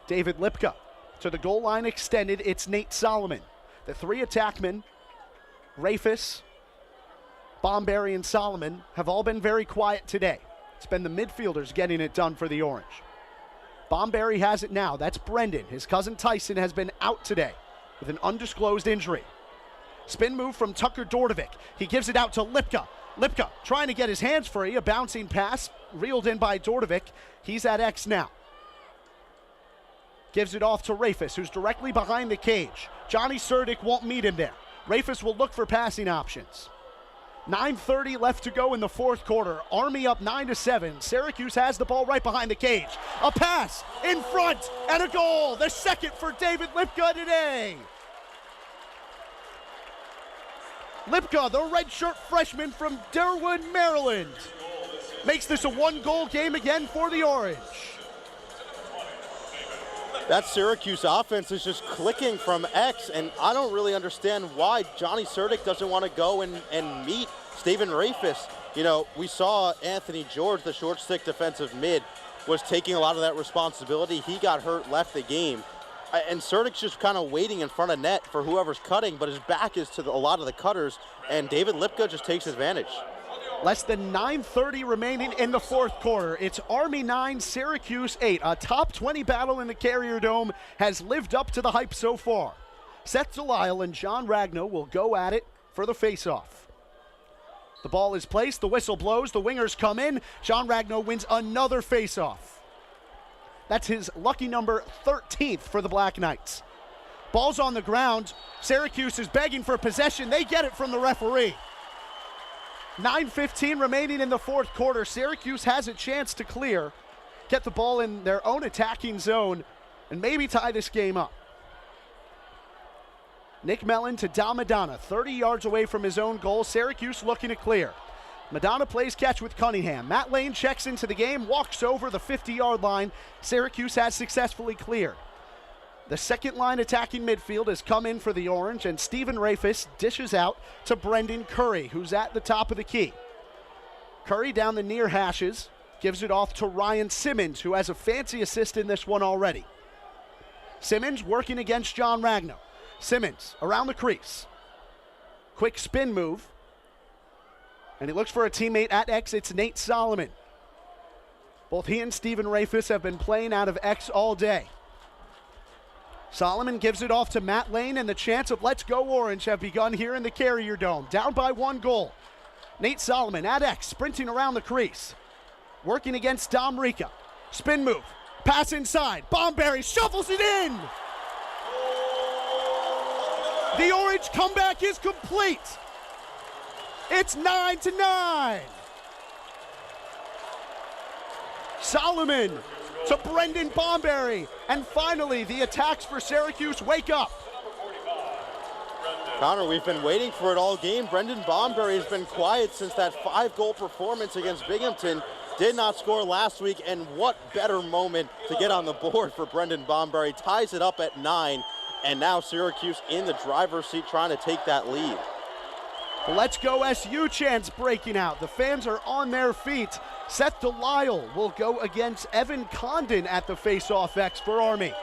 David Lipka. To the goal line extended, it's Nate Solomon. The three attackmen, Rafis, Bomberry, and Solomon, have all been very quiet today. It's been the midfielders getting it done for the Orange. Bomberry has it now. That's Brendan. His cousin Tyson has been out today with an undisclosed injury. Spin move from Tucker Dordovic. He gives it out to Lipka. Lipka trying to get his hands free. A bouncing pass reeled in by Dordovic. He's at X now. Gives it off to Rafis, who's directly behind the cage. Johnny Surdick won't meet him there. Rafis will look for passing options. 9:30 left to go in the fourth quarter. Army up 9-7. Syracuse has the ball right behind the cage. A pass in front and a goal. The second for David Lipka today. Lipka, the redshirt freshman from Derwood, Maryland, makes this a one-goal game again for the Orange. That Syracuse offense is just clicking from X, and I don't really understand why Johnny Surdick doesn't want to go and meet Steven Rafis. You know, we saw Anthony George, the short stick defensive mid, was taking a lot of that responsibility. He got hurt, left the game. And Surdick's just kind of waiting in front of net for whoever's cutting, but his back is to a lot of the cutters, and David Lipka just takes advantage. Less than 9:30 remaining in the fourth quarter. It's Army 9, Syracuse 8. A top 20 battle in the Carrier Dome has lived up to the hype so far. Seth Delisle and John Ragnow will go at it for the faceoff. The ball is placed, the whistle blows, the wingers come in. John Ragnow wins another faceoff. That's his lucky number 13th for the Black Knights. Ball's on the ground. Syracuse is begging for possession. They get it from the referee. 9:15 remaining in the fourth quarter. Syracuse has a chance to clear, get the ball in their own attacking zone, and maybe tie this game up. Nick Mellon to Dom Madonna, 30 yards away from his own goal. Syracuse looking to clear. Madonna plays catch with Cunningham. Matt Lane checks into the game, walks over the 50-yard line. Syracuse has successfully cleared. The second line attacking midfield has come in for the Orange, and Steven Rafis dishes out to Brendan Curry, who's at the top of the key. Curry down the near hashes, gives it off to Ryan Simmons, who has a fancy assist in this one already. Simmons working against John Ragnow. Simmons around the crease. Quick spin move. And he looks for a teammate at X. It's Nate Solomon. Both he and Steven Rafis have been playing out of X all day. Solomon gives it off to Matt Lane, and the chance of Let's Go Orange have begun here in the Carrier Dome. Down by one goal. Nate Solomon at X, sprinting around the crease. Working against Dom Rica. Spin move. Pass inside. Bomberry shuffles it in. The Orange comeback is complete. It's 9-9. Solomon to Brendan Bomberry, and finally the attacks for Syracuse wake up. Connor, we've been waiting for it all game. Brendan Bomberry has been quiet since that 5-goal performance against Binghamton. Did not score last week, and what better moment to get on the board for Brendan Bomberry. Ties it up at 9, and now Syracuse in the driver's seat trying to take that lead. Let's Go SU chants breaking out. The fans are on their feet. Seth Delisle will go against Evan Condon at the face-off X for Army.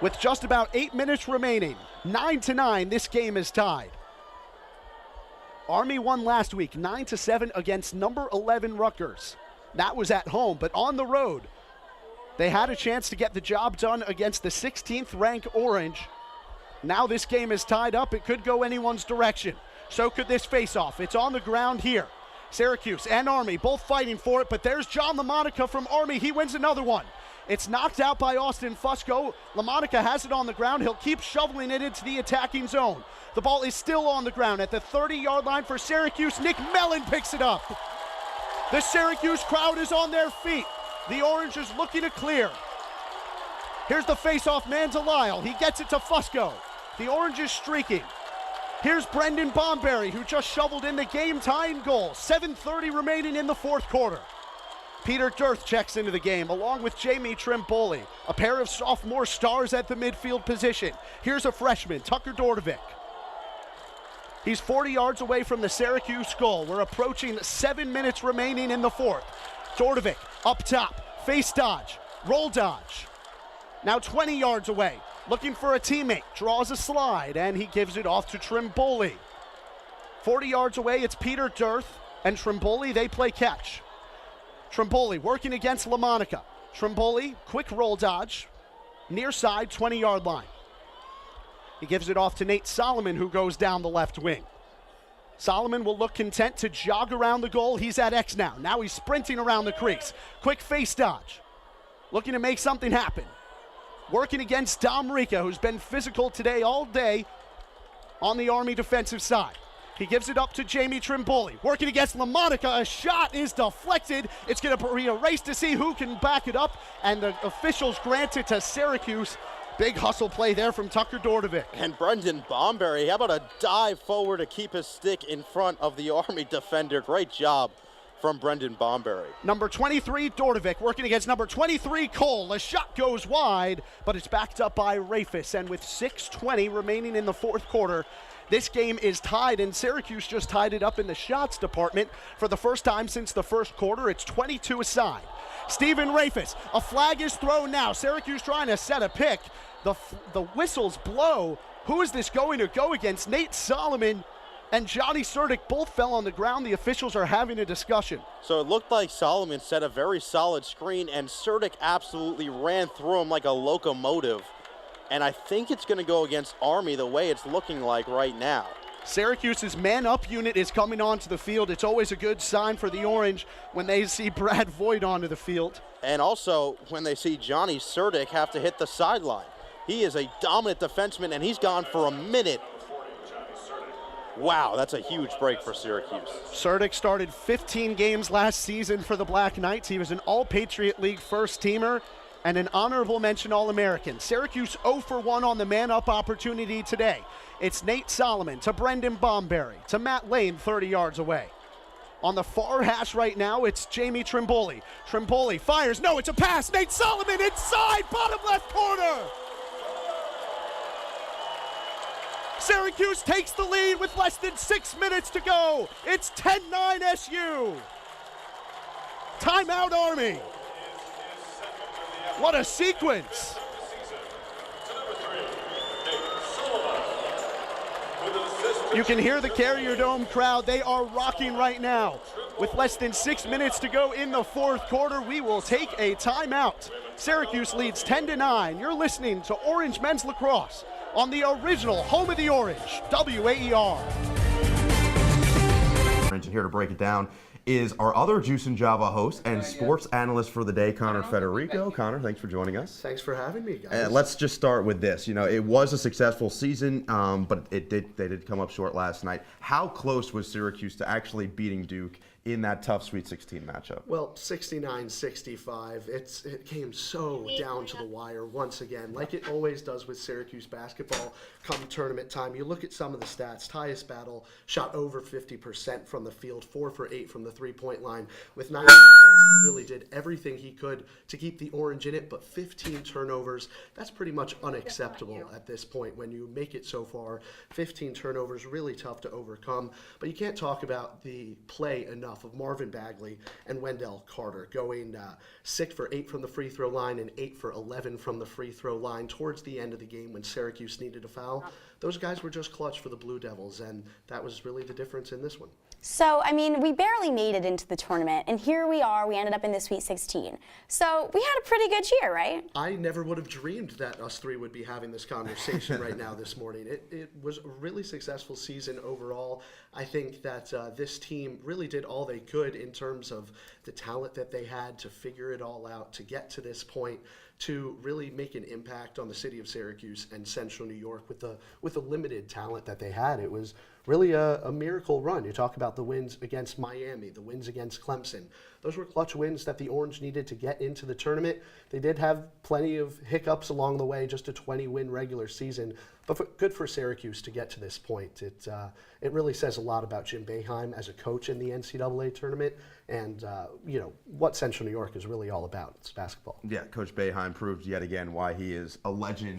With just about 8 minutes remaining, 9-9, this game is tied. Army won last week, 9-7 against number 11 Rutgers. That was at home, but on the road, they had a chance to get the job done against the 16th ranked Orange. Now this game is tied up. It could go anyone's direction. So could this face-off. It's on the ground here. Syracuse and Army both fighting for it, but there's John LaMonica from Army. He wins another one. It's knocked out by Austin Fusco. LaMonica has it on the ground. He'll keep shoveling it into the attacking zone. The ball is still on the ground at the 30-yard line for Syracuse. Nick Mellon picks it up. The Syracuse crowd is on their feet. The Orange is looking to clear. Here's the face-off man to Lyle. He gets it to Fusco. The Orange is streaking. Here's Brendan Bomberry, who just shoveled in the game-tying goal. 7:30 remaining in the fourth quarter. Peter Dirth checks into the game, along with Jamie Trimboli, a pair of sophomore stars at the midfield position. Here's a freshman, Tucker Dordovic. He's 40 yards away from the Syracuse goal. We're approaching 7 minutes remaining in the fourth. Dordovic up top, face dodge, roll dodge. Now 20 yards away, looking for a teammate, draws a slide, and he gives it off to Trimboli. 40 yards away, it's Peter Dirth and Trimboli, they play catch. Trimboli working against LaMonica. Trimboli, quick roll dodge, near side, 20-yard line. He gives it off to Nate Solomon, who goes down the left wing. Solomon will look content to jog around the goal. He's at X now. Now he's sprinting around the crease. Quick face dodge, looking to make something happen. Working against Dom Rica, who's been physical today all day on the Army defensive side. He gives it up to Jamie Trimboli. Working against LaMonica, a shot is deflected. It's going to be a race to see who can back it up, and the officials grant it to Syracuse. Big hustle play there from Tucker Dordovic. And Brendan Bomberry, how about a dive forward to keep his stick in front of the Army defender? Great job from Brendan Bomberry. Number 23, Dordovic, working against number 23, Cole. A shot goes wide, but it's backed up by Rafis. And with 6:20 remaining in the fourth quarter, this game is tied, and Syracuse just tied it up in the shots department for the first time since the first quarter. It's 22 aside. Stephen Rafis, a flag is thrown now. Syracuse trying to set a pick. The whistles blow. Who is this going to go against? Nate Solomon and Johnny Surdick both fell on the ground. The officials are having a discussion. So it looked like Solomon set a very solid screen, and Surdick absolutely ran through him like a locomotive. And I think it's going to go against Army the way it's looking like right now. Syracuse's man-up unit is coming onto the field. It's always a good sign for the Orange when they see Brad Voigt onto the field. And also when they see Johnny Surdick have to hit the sideline. He is a dominant defenseman, and he's gone for a minute. Wow, that's a huge break for Syracuse. Surdick started 15 games last season for the Black Knights. He was an All-Patriot League first-teamer and an honorable mention All-American. Syracuse 0 for 1 on the man-up opportunity today. It's Nate Solomon to Brendan Bomberry to Matt Lane 30 yards away. On the far hash right now, it's Jamie Trimboli. Trimboli fires. No, it's a pass. Nate Solomon inside, bottom left corner. Syracuse takes the lead with less than 6 minutes to go. It's 10-9 SU. Timeout Army. What a sequence. You can hear the Carrier Dome crowd. They are rocking right now. With less than 6 minutes to go in the fourth quarter, we will take a timeout. Syracuse leads 10-9. You're listening to Orange Men's Lacrosse on the original home of the Orange, WAER. And here to break it down is our other Juice and Java host and sports analyst for the day, Connor Federico. Connor, thanks for joining us. Thanks for having me, guys. Let's just start with this. You know, it was a successful season, but they did come up short last night. How close was Syracuse to actually beating Duke in that tough Sweet 16 matchup? Well, 69-65. It came so down to the wire once again, like it always does with Syracuse basketball come tournament time. You look at some of the stats. Tyus Battle shot over 50% from the field, 4 for 8 from the three-point line. With 9 points, he really did everything he could to keep the Orange in it, but 15 turnovers, that's pretty much unacceptable at this point when you make it so far. 15 turnovers, really tough to overcome, but you can't talk about the play enough of Marvin Bagley and Wendell Carter going 6 for 8 from the free throw line and 8 for 11 from the free throw line towards the end of the game when Syracuse needed a foul. Those guys were just clutch for the Blue Devils, and that was really the difference in this one. So, I mean, we barely made it into the tournament, and here we are. We ended up in the Sweet 16. So we had a pretty good year, right? I never would have dreamed that us three would be having this conversation right now this morning. It was a really successful season overall. I think that this team really did all they could in terms of the talent that they had to figure it all out, to get to this point, to really make an impact on the city of Syracuse and Central New York with the limited talent that they had. It was really a miracle run. You talk about the wins against Miami, the wins against Clemson. Those were clutch wins that the Orange needed to get into the tournament. They did have plenty of hiccups along the way, just a 20-win regular season, but good for Syracuse to get to this point. It really says a lot about Jim Boeheim as a coach in the NCAA tournament and what Central New York is really all about. It's basketball. Yeah, Coach Boeheim proved yet again why he is a legend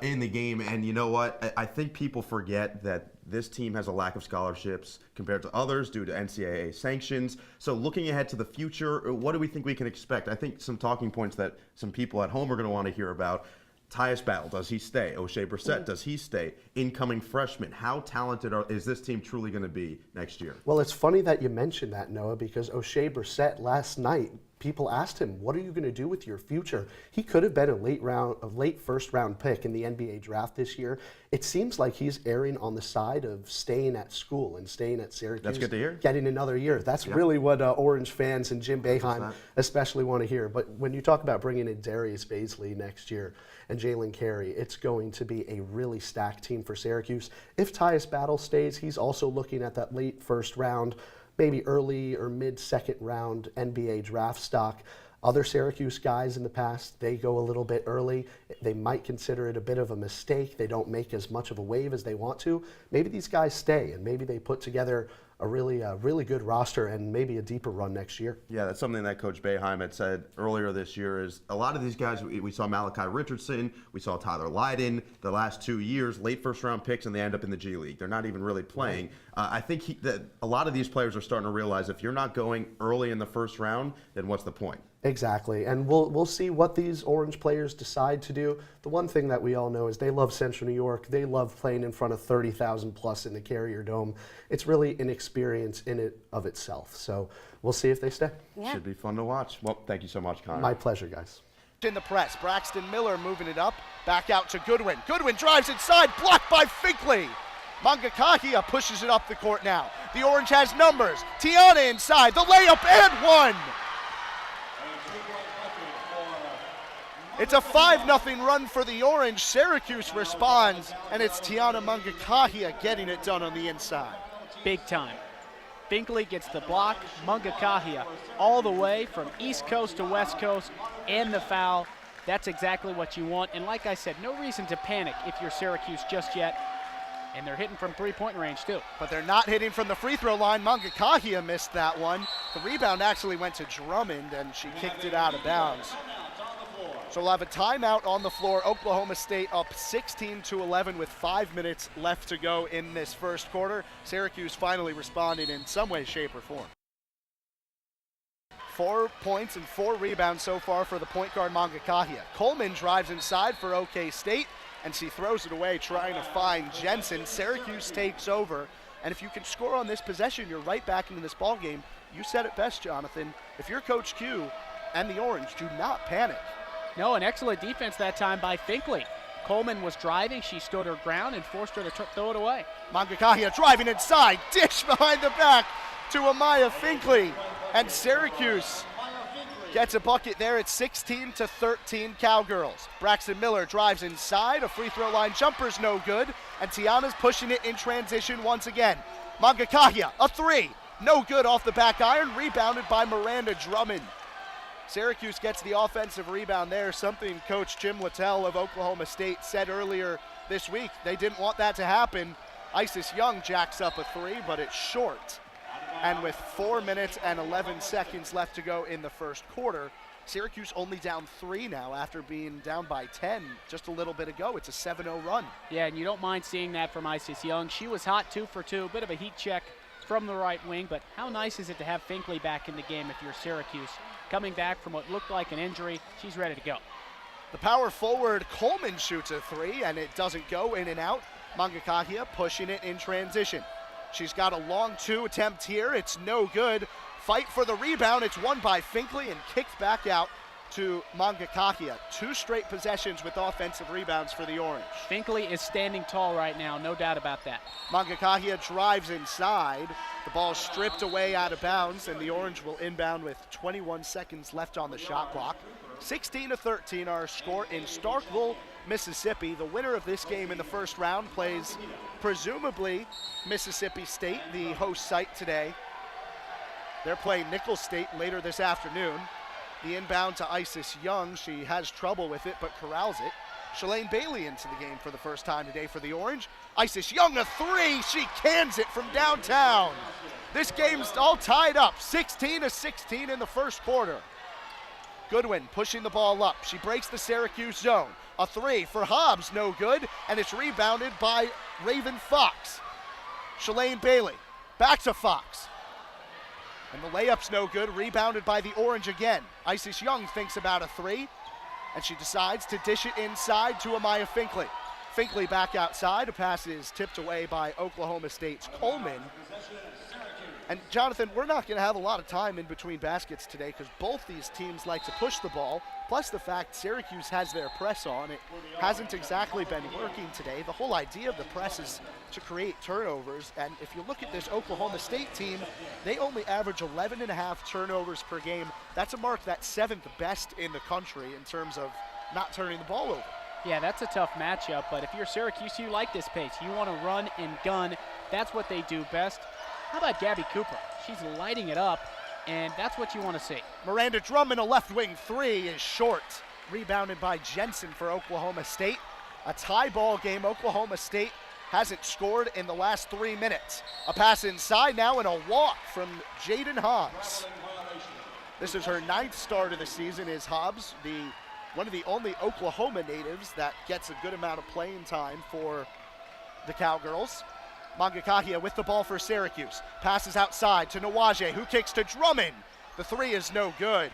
in the game. And you know what? I think people forget that this team has a lack of scholarships compared to others due to NCAA sanctions. So looking ahead to the future, future? What do we think we can expect? I think some talking points that some people at home are going to want to hear about. Tyus Battle, does he stay? O'Shea Brissett, does he stay? Incoming freshman, how talented is this team truly going to be next year? Well, it's funny that you mentioned that, Noah, because O'Shea Brissett last night, people asked him, what are you going to do with your future? He could have been a late first round pick in the NBA draft this year. It seems like he's erring on the side of staying at school and staying at Syracuse. That's good to hear. Getting another year. That's really what Orange fans and Jim Boeheim especially want to hear. But when you talk about bringing in Darius Baisley next year and Jalen Carey, it's going to be a really stacked team for Syracuse. If Tyus Battle stays, he's also looking at that late first round, maybe early or mid-second round NBA draft stock. Other Syracuse guys in the past, they go a little bit early. They might consider it a bit of a mistake. They don't make as much of a wave as they want to. Maybe these guys stay, and maybe they put together a really good roster and maybe a deeper run next year. Yeah, that's something that Coach Boeheim had said earlier this year is a lot of these guys, we saw Malachi Richardson, we saw Tyler Lydon the last 2 years, late first-round picks, and they end up in the G League. They're not even really playing. I think that a lot of these players are starting to realize if you're not going early in the first round, then what's the point? Exactly, and we'll see what these Orange players decide to do. The one thing that we all know is they love Central New York. They love playing in front of 30,000 plus in the Carrier Dome. It's really an experience in it of itself. So we'll see if they stay. Yeah. Should be fun to watch. Well, thank you so much, Connor. My pleasure, guys. In the press, Braxton Miller moving it up, back out to Goodwin. Goodwin drives inside, blocked by Finkley. Mangakahia pushes it up the court now. The Orange has numbers. Tiana inside, the layup and one. It's a 5-0 run for the Orange. Syracuse responds, and it's Tiana Mangakahia getting it done on the inside. Big time. Finkley gets the block. Mangakahia all the way from East Coast to West Coast, and the foul. That's exactly what you want. And like I said, no reason to panic if you're Syracuse just yet. And they're hitting from three-point range, too. But they're not hitting from the free throw line. Mangakahia missed that one. The rebound actually went to Drummond, and she kicked it out of bounds. So we'll have a timeout on the floor. Oklahoma State up 16-11 with 5 minutes left to go in this first quarter. Syracuse finally responding in some way, shape, or form. 4 points and 4 rebounds so far for the point guard Mangakahia. Coleman drives inside for OK State, and she throws it away trying to find Jensen. Syracuse takes over, and if you can score on this possession, you're right back into this ball game. You said it best, Jonathan. If you're Coach Q and the Orange, do not panic. No, an excellent defense that time by Finkley. Coleman was driving. She stood her ground and forced her to throw it away. Mangakahia driving inside. Dish behind the back to Amaya Finkley. And Syracuse gets a bucket there. It's 16-13 Cowgirls. Braxton Miller drives inside. A free throw line jumper's no good. And Tiana's pushing it in transition once again. Mangakahia, a three. No good off the back iron. Rebounded by Miranda Drummond. Syracuse gets the offensive rebound there, something Coach Jim Littell of Oklahoma State said earlier this week. They didn't want that to happen. Isis Young jacks up a three, but it's short. And with 4 minutes and 11 seconds left to go in the first quarter, Syracuse only down 3 now after being down by 10 just a little bit ago. It's a 7-0 run. Yeah, and you don't mind seeing that from Isis Young. She was hot 2 for 2, bit of a heat check from the right wing, but how nice is it to have Finkley back in the game if you're Syracuse? Coming back from what looked like an injury, she's ready to go. The power forward Coleman shoots a three, and it doesn't go, in and out. Mangakahia pushing it in transition. She's got a long 2 attempt here. It's no good. Fight for the rebound. It's won by Finkley and kicked back out to Mangakahia. 2 straight possessions with offensive rebounds for the Orange. Finkley is standing tall right now, no doubt about that. Mangakahia drives inside. The ball stripped away out of bounds, and the Orange will inbound with 21 seconds left on the shot clock. 16-13 our score in Starkville, Mississippi. The winner of this game in the first round plays presumably Mississippi State, the host site today. They're playing Nicholls State later this afternoon. The inbound to Isis Young. She has trouble with it, but corrals it. Shalane Bailey into the game for the first time today for the Orange. Isis Young, a three. She cans it from downtown. This game's all tied up, 16-16 in the first quarter. Goodwin pushing the ball up. She breaks the Syracuse zone. A three for Hobbs, no good, and it's rebounded by Raven Fox. Shalane Bailey, back to Fox. And the layup's no good, rebounded by the Orange again. Isis Young thinks about a three, and she decides to dish it inside to Amaya Finkley. Finkley back outside, a pass is tipped away by Oklahoma State's Coleman. And Jonathan, we're not gonna have a lot of time in between baskets today because both these teams like to push the ball, plus the fact Syracuse has their press on. It hasn't exactly been working today. The whole idea of the press is to create turnovers, and if you look at this Oklahoma State team, they only average 11.5 turnovers per game. That's a mark that's 7th best in the country in terms of not turning the ball over. Yeah, that's a tough matchup, but if you're Syracuse, you like this pace. You want to run and gun. That's what they do best. How about Gabby Cooper? She's lighting it up, and that's what you want to see. Miranda Drummond, a left wing three, is short. Rebounded by Jensen for Oklahoma State. A tie ball game. Oklahoma State hasn't scored in the last 3 minutes. A pass inside now and a walk from Jaden Hobbs. This is her 9th start of the season. Is Hobbs one of the only Oklahoma natives that gets a good amount of playing time for the Cowgirls. Mangakahia with the ball for Syracuse. Passes outside to Nawaje, who kicks to Drummond. The three is no good,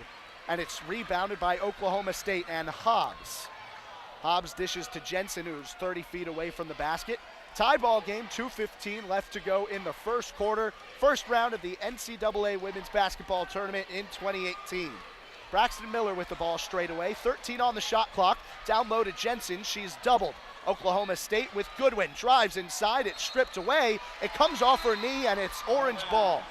and it's rebounded by Oklahoma State and Hobbs. Hobbs dishes to Jensen, who's 30 feet away from the basket. Tie ball game, 2:15 left to go in the first quarter. First round of the NCAA Women's Basketball Tournament in 2018. Braxton Miller with the ball straight away. 13 on the shot clock. Down low to Jensen. She's doubled. Oklahoma State with Goodwin. Drives inside. It's stripped away. It comes off her knee, and it's Orange ball.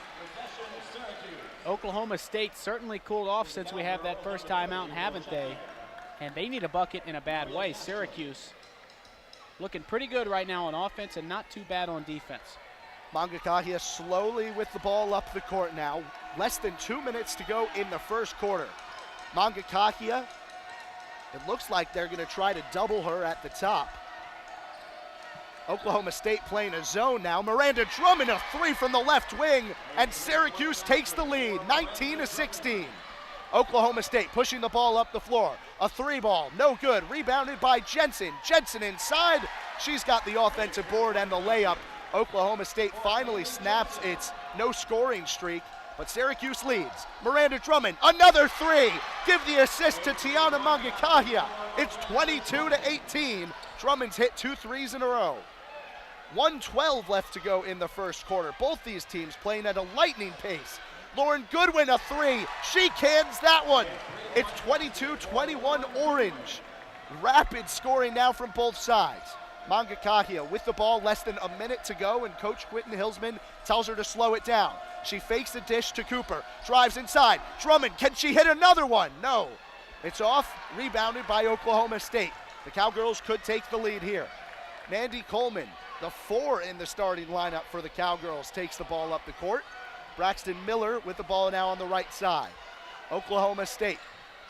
Oklahoma State certainly cooled off since we have that first timeout, haven't they? And they need a bucket in a bad way. Syracuse looking pretty good right now on offense and not too bad on defense. Mangakahia slowly with the ball up the court now. Less than 2 minutes to go in the first quarter. Mangakahia, it looks like they're going to try to double her at the top. Oklahoma State playing a zone now. Miranda Drummond, a three from the left wing, and Syracuse takes the lead, 19-16. Oklahoma State pushing the ball up the floor. A three ball, no good. Rebounded by Jensen. Jensen inside. She's got the offensive board and the layup. Oklahoma State finally snaps its no scoring streak, but Syracuse leads. Miranda Drummond, another three. Give the assist to Tiana Mangakahia. It's 22-18. Drummond's hit 2 threes in a row. 1:12 left to go in the first quarter. Both these teams playing at a lightning pace. Lauren Goodwin, a three. She cans that one. It's 22-21 Orange. Rapid scoring now from both sides. Mangakahia with the ball, less than a minute to go, and Coach Quentin Hillsman tells her to slow it down. She fakes the dish to Cooper, drives inside. Drummond, can she hit another one? No. It's off, rebounded by Oklahoma State. The Cowgirls could take the lead here. Mandy Coleman, the 4 in the starting lineup for the Cowgirls, takes the ball up the court. Braxton Miller with the ball now on the right side. Oklahoma State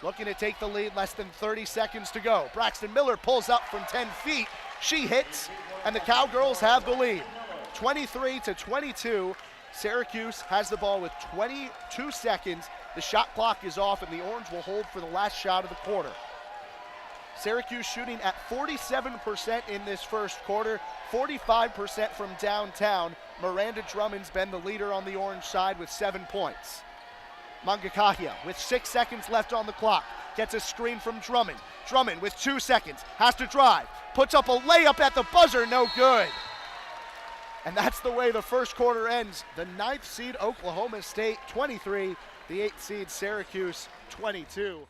looking to take the lead, less than 30 seconds to go. Braxton Miller pulls up from 10 feet. She hits, and the Cowgirls have the lead. 23-22. Syracuse has the ball with 22 seconds. The shot clock is off, and the Orange will hold for the last shot of the quarter. Syracuse shooting at 47% in this first quarter, 45% from downtown. Miranda Drummond's been the leader on the Orange side with 7 points. Mangakahia with 6 seconds left on the clock. Gets a screen from Drummond. Drummond with 2 seconds, has to drive. Puts up a layup at the buzzer, no good. And that's the way the first quarter ends. The 9th seed Oklahoma State 23, the 8th seed Syracuse 22.